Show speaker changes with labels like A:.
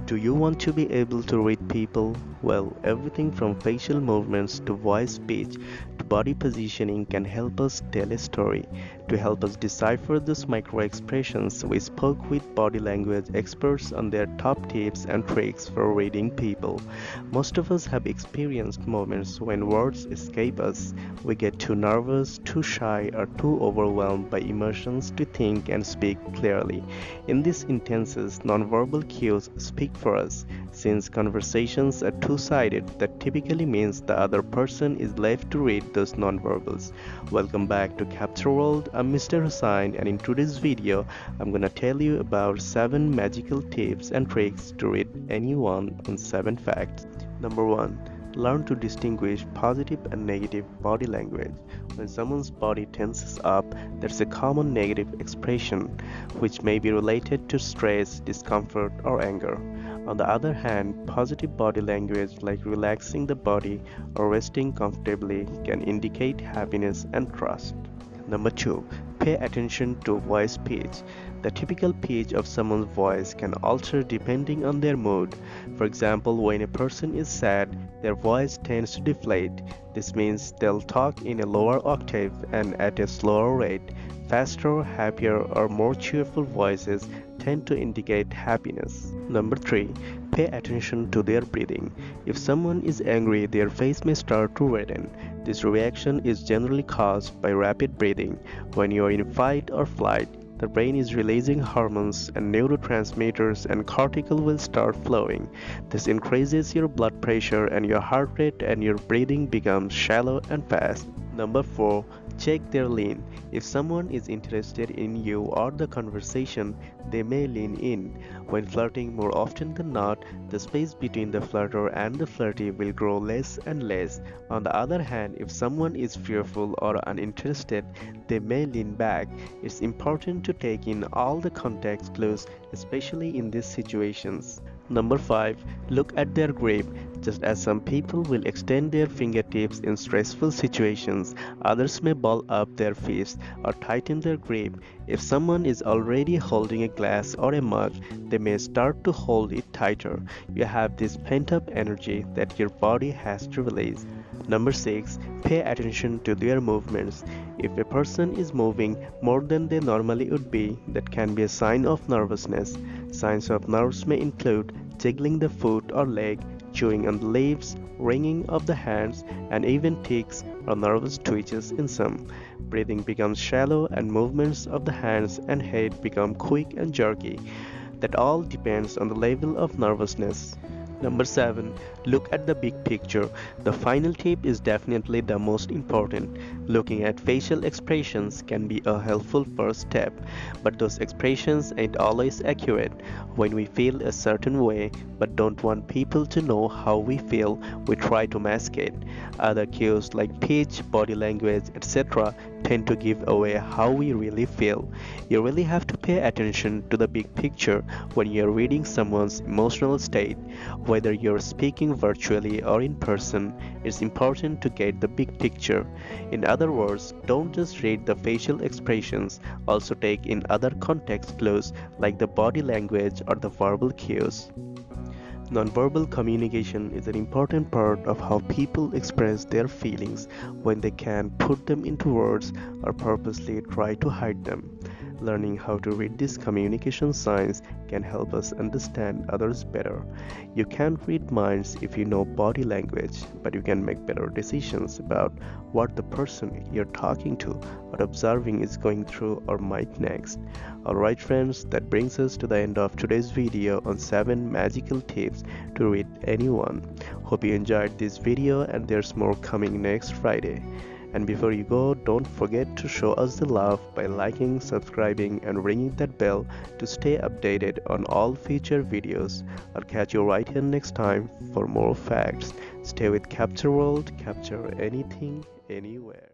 A: Do you want to be able to read people? Well, everything from facial movements to voice pitch to body positioning can help us tell a story. To help us decipher those micro expressions, we spoke with body language experts on their top tips and tricks for reading people. Most of us have experienced moments when words escape us. We get too nervous, too shy, or too overwhelmed by emotions to think and speak clearly. In these instances, nonverbal cues speak for us. Since conversations are two-sided, that typically means the other person is left to read those nonverbals. Welcome back to Capture World. I'm Mr. Hussain, and in today's video, I'm gonna tell you about 7 magical tips and tricks to read anyone on 7 facts. Number 1. Learn to distinguish positive and negative body language. When someone's body tenses up, that's a common negative expression, which may be related to stress, discomfort, or anger. On the other hand, positive body language like relaxing the body or resting comfortably can indicate happiness and trust. Number 2. Pay attention to voice pitch. The typical pitch of someone's voice can alter depending on their mood. For example, when a person is sad, their voice tends to deflate. This means they'll talk in a lower octave and at a slower rate. Faster, happier, or more cheerful voices tend to indicate happiness. Number 3. Pay attention to their breathing. If someone is angry, their face may start to redden. This reaction is generally caused by rapid breathing. When you are in fight or flight, the brain is releasing hormones and neurotransmitters, and cortisol will start flowing. This increases your blood pressure and your heart rate, and your breathing becomes shallow and fast. Number 4. Check their lean. If someone is interested in you or the conversation, they may lean in. When flirting, more often than not, the space between the flirter and the flirty will grow less and less. On the other hand, if someone is fearful or uninterested, they may lean back. It's important to take in all the context clues, especially in these situations. Number 5. Look at their grip. Just as some people will extend their fingertips in stressful situations, others may ball up their fists or tighten their grip. If someone is already holding a glass or a mug, they may start to hold it tighter. You have this pent-up energy that your body has to release. Number 6. Pay attention to their movements. If a person is moving more than they normally would be, that can be a sign of nervousness. Signs of nerves may include jiggling the foot or leg, chewing on the lips, wringing of the hands, and even tics or nervous twitches in some. Breathing becomes shallow and movements of the hands and head become quick and jerky. That all depends on the level of nervousness. Number 7. Look at the big picture. The final tip is definitely the most important. Looking at facial expressions can be a helpful first step, but those expressions ain't always accurate. When we feel a certain way but don't want people to know how we feel, we try to mask it. Other cues like pitch, body language, etc. tend to give away how we really feel. You really have to pay attention to the big picture when you're reading someone's emotional state. Whether you're speaking virtually or in person, it's important to get the big picture. In other words, don't just read the facial expressions, also take in other context clues like the body language or the verbal cues. Nonverbal communication is an important part of how people express their feelings when they can't put them into words or purposely try to hide them. Learning how to read these communication signs can help us understand others better. You can't read minds if you know body language, but you can make better decisions about what the person you're talking to or observing is going through or might next. Alright friends, that brings us to the end of today's video on 7 magical tips to read anyone. Hope you enjoyed this video, and there's more coming next Friday. And before you go, don't forget to show us the love by liking, subscribing, and ringing that bell to stay updated on all future videos. I'll catch you right here next time for more facts. Stay with Capture World, capture anything, anywhere.